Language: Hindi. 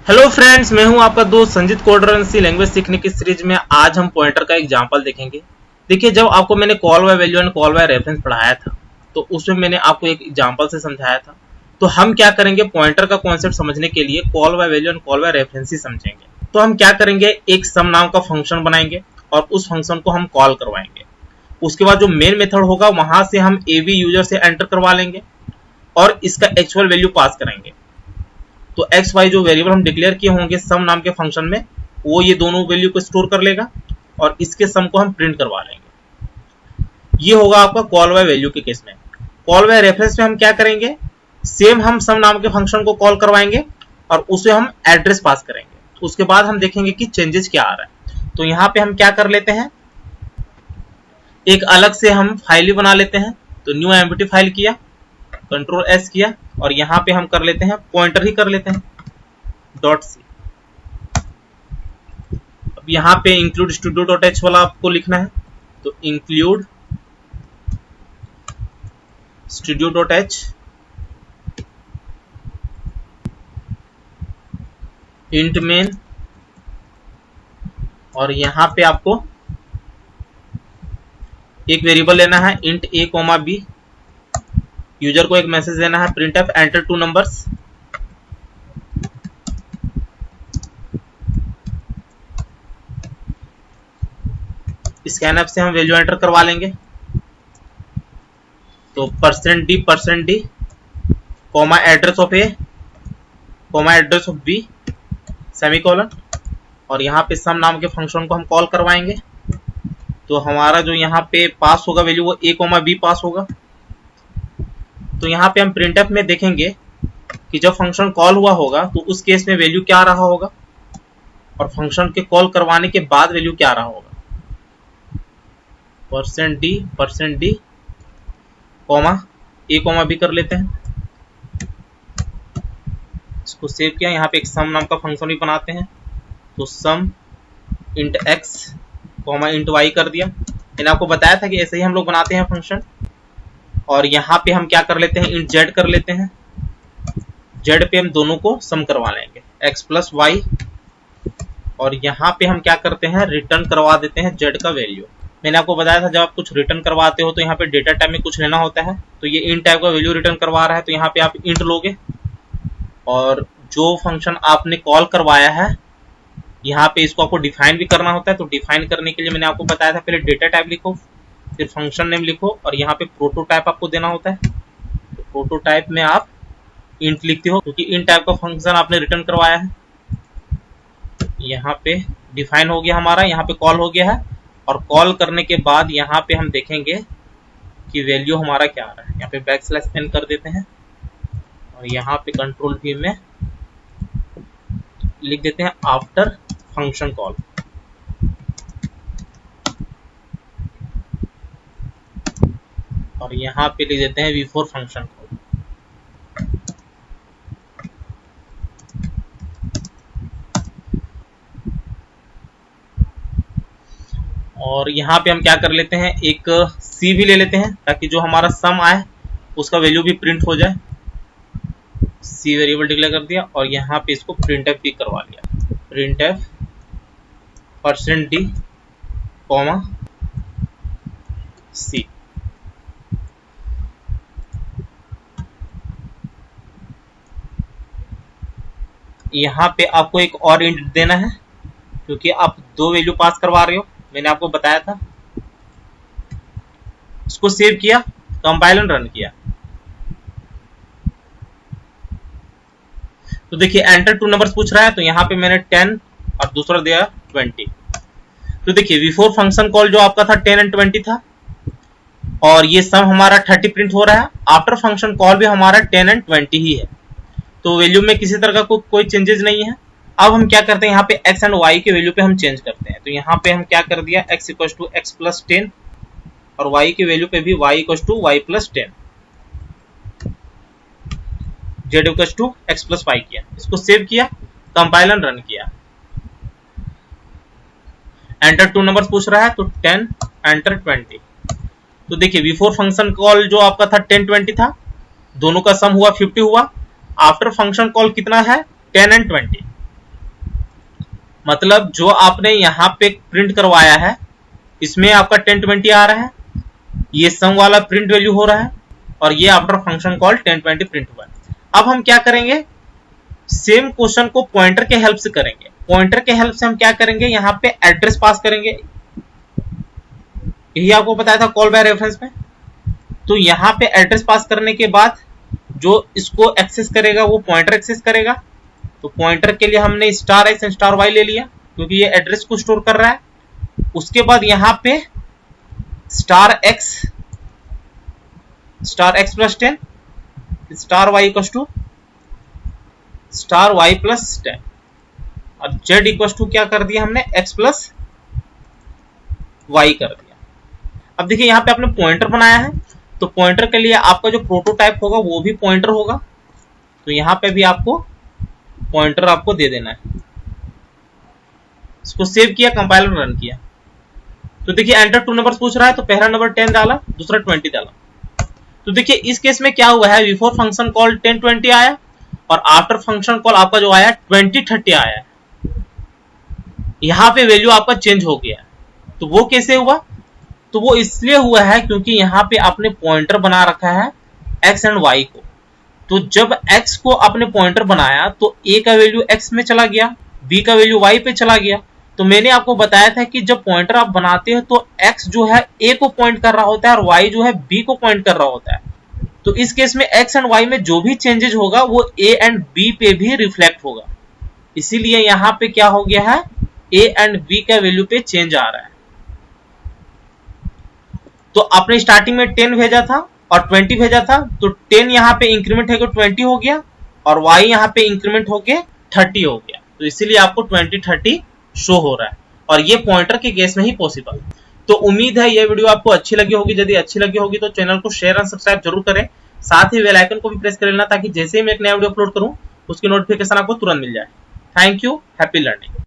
हेलो फ्रेंड्स, मैं हूं आपका दोस्त संजीत कोडरंसी। लैंग्वेज सीखने की सीरीज में आज हम पॉइंटर का एग्जांपल देखेंगे। देखिए, जब आपको मैंने call by value and call by reference पढ़ाया था तो उसमें मैंने आपको एक एग्जांपल से समझाया था। तो हम क्या करेंगे, पॉइंटर का कॉन्सेप्ट समझने के लिए call by value and call by reference ही समझेंगे। तो हम क्या करेंगे, एक सम नाम का फंक्शन बनाएंगे और उस फंक्शन को हम कॉल करवाएंगे। उसके बाद जो मेन मेथड होगा वहां से हम एवी यूजर से एंटर करवा लेंगे और इसका एक्चुअल वैल्यू पास करेंगे। तो एक्स वाई जो वेरिएबल हम डिक्लेयर किए होंगे सम नाम के फंक्शन में, वो ये दोनों वैल्यू को स्टोर कर लेगा और इसके सम को हम प्रिंट करवा लेंगे। ये होगा आपका कॉल बाय वैल्यू के केस में। कॉल बाय रेफरेंस में हम क्या करेंगे, सेम हम सम नाम के फंक्शन को कॉल करवाएंगे और उसे हम एड्रेस पास करेंगे। उसके बाद हम देखेंगे कि चेंजेस क्या आ रहा है। तो यहाँ पे हम क्या कर लेते हैं, एक अलग से हम फाइल ही बना लेते हैं। तो न्यू एम्प्टी फाइल किया, कंट्रोल एस किया और यहां पे हम कर लेते हैं पॉइंटर ही कर लेते हैं डॉट सी। अब यहां पे इंक्लूड स्टूडियो डॉट एच वाला आपको लिखना है। तो include studio dot H int main, और यहां पे आपको एक वेरिएबल लेना है int A comma B. User को एक मैसेज देना है print F enter two numbers. Scan F से हम वैल्यू एंटर करवा लेंगे। तो %d comma address of A comma address of B semicolon, और यहाँ पे सम नाम के फंक्शन को हम कॉल करवाएंगे। तो हमारा जो यहाँ पे पास होगा वैल्यू वो ए कॉमा बी पास होगा। तो यहाँ पे हम प्रिंटफ में देखेंगे कि जब फंक्शन कॉल हुआ होगा तो उस केस में वैल्यू क्या आ रहा होगा और फंक्शन के कॉल करवाने के बाद वैल्यू क्या आ रहा होगा। %d कॉमा ए कॉमा बी कर लेते हैं। इसको सेव किया, यहाँ पे एक सम नाम का फंक्शन भी बनाते हैं। तो sum int x comma int y कर दिया। मैंने आपको बताया था कि ऐसे ही हम लोग बनाते हैं फंक्शन। और यहाँ पे हम क्या कर लेते हैं, इंट जेड कर लेते हैं। जेड पे हम दोनों को सम करवा लेंगे एक्स प्लस वाई, और यहाँ पे हम क्या करते हैं, रिटर्न करवा देते हैं जेड का वैल्यू। मैंने आपको बताया था जब आप कुछ रिटर्न करवाते हो तो यहाँ पे डेटा टाइप में कुछ लेना होता है। तो ये इंट टाइप का वैल्यू रिटर्न करवा रहा है, तो यहाँ पे आप इंट लोगे और जो फंक्शन आपने कॉल करवाया है यहाँ पे इसको आपको डिफाइन भी करना होता है। तो डिफाइन करने के लिए मैंने आपको बताया था पहले डेटा टाइप लिखो, फिर फंक्शन नेम लिखो और यहाँ पे प्रोटोटाइप आपको देना होता है। तो प्रोटोटाइप में आप इंट लिखते हो क्योंकि इंट टाइप का फंक्शन आपने रिटर्न करवाया है। यहाँ पे डिफाइन हो गया हमारा, यहाँ पे कॉल हो गया है, और कॉल करने के बाद यहाँ पे हम देखेंगे कि वैल्यू हमारा क्या आ रहा है। यहाँ पे बैकस्लैश n कर देते हैं और यहाँ पे कंट्रोल V में लिख देते हैं आफ्टर फंक्शन कॉल। और यहाँ पे लिख देते हैं बिफोर फंक्शन कॉल। और यहाँ पे हम क्या कर लेते हैं, एक सी भी ले लेते हैं ताकि जो हमारा सम आए उसका वैल्यू भी प्रिंट हो जाए। सी वेरिएबल डिक्लेयर कर दिया और यहाँ पे इसको प्रिंट एफ भी करवा लिया। प्रिंट एफ %d कॉमा सी। यहाँ पे आपको एक और इंट देना है क्योंकि आप दो वैल्यू पास करवा रहे हो, मैंने आपको बताया था। इसको सेव किया, कंपाइल एंड रन किया। तो देखिए एंटर टू नंबर्स पूछ रहा है, तो यहाँ पे मैंने 10 और दूसरा दिया 20। तो देखिए बिफोर फंक्शन कॉल जो आपका था 10 एंड 20 था और ये सम हमारा 30 प्रिंट हो रहा है। आफ्टर फंक्शन कॉल भी हमारा 10 एंड 20 ही है, तो वैल्यू में किसी तरह का कोई चेंजेस नहीं है। अब हम क्या करते हैं, यहाँ पे x एंड y के वैल्यू पे हम चेंज करते हैं। तो यहाँ पे हम क्या कर दिया, x equal to x plus 10 और y के वैल्यू पे भी y equal to y plus 10, z equal to x plus y किया। इसको सेव किया, कंपाइल एंड रन किया। एंटर टू नंबर्स पूछ रहा है, तो 10 एंटर 20। तो देखिए बिफोर फंक्शन कॉल जो आपका था 10 20 था, दोनों का सम हुआ 50 हुआ। आफ्टर फंक्शन कॉल कितना है, 10 एंड 20। मतलब जो आपने यहाँ पे प्रिंट करवाया है इसमें आपका 1020 आ रहा है, ये सम वाला प्रिंट वैल्यू हो रहा है और ये आफ्टर फंक्शन कॉल 1020 प्रिंट हुआ है। अब हम क्या करेंगे, सेम क्वेश्चन को पॉइंटर के हेल्प से करेंगे। पॉइंटर के हेल्प से हम क्या करेंगे, यहाँ पे एड्रेस पास करेंगे, यही आपको बताया था कॉल बाय रेफरेंस में। तो यहाँ पे एड्रेस पास करने के बाद जो इसको एक्सेस करेगा वो पॉइंटर एक्सेस करेगा। तो पॉइंटर के लिए हमने star X and star Y ले लिया क्योंकि ये एड्रेस को स्टोर कर रहा है। उसके बाद यहाँ पे star X plus 10 star Y equal to star Y plus 10 और जेड इक्वल टू क्या कर दिया हमने, एक्स प्लस वाई कर दिया। अब देखिए यहाँ पे आपने पॉइंटर बनाया है तो पॉइंटर के लिए आपका जो प्रोटोटाइप होगा वो भी पॉइंटर होगा। तो यहाँ पे भी आपको पॉइंटर आपको दे देना है। इसको सेव किया, कंपाइलर रन किया तो देखिए एंटर 2 नंबर्स पूछ रहा है तो पहला नंबर 10 डाला, दूसरा 20 डाला। तो देखिए इस केस में क्या हुआ है, बिफोर फंक्शन कॉल 1020 आया और आफ्टर फंक्शन कॉल आपका जो आया 2030 आया। यहाँ पे वैल्यू आपका चेंज हो गया। तो वो कैसे हुआ, तो वो इसलिए हुआ है क्योंकि यहाँ पे आपने पॉइंटर बना रखा है x एंड y को। तो जब x को आपने पॉइंटर बनाया तो a का वैल्यू x में चला गया, b का वैल्यू y पे चला गया। तो मैंने आपको बताया था कि जब पॉइंटर आप बनाते हो तो x जो है a को पॉइंट कर रहा होता है और y जो है b को पॉइंट कर रहा होता है। तो इस केस में x एंड y में जो भी चेंजेस होगा वो a एंड b पे भी रिफ्लेक्ट होगा। इसीलिए यहाँ पे क्या हो गया है, a एंड b का वैल्यू पे चेंज आ रहा है। तो आपने स्टार्टिंग में 10 भेजा था और 20 भेजा था तो 10 यहाँ पे इंक्रीमेंट होकर 20 हो गया और y यहाँ पे इंक्रीमेंट होके 30 हो गया। तो इसीलिए आपको 2030 शो हो रहा है और ये पॉइंटर के केस में ही पॉसिबल। तो उम्मीद है ये वीडियो आपको अच्छी लगी होगी। यदि अच्छी लगी होगी तो चैनल को शेयर और सब्सक्राइब जरूर करें, साथ ही बेल आइकन को भी प्रेस कर लेना ताकि जैसे ही मैं एक नया वीडियो अपलोड करूं उसकी नोटिफिकेशन आपको तुरंत मिल जाए। Thank you, happy learning.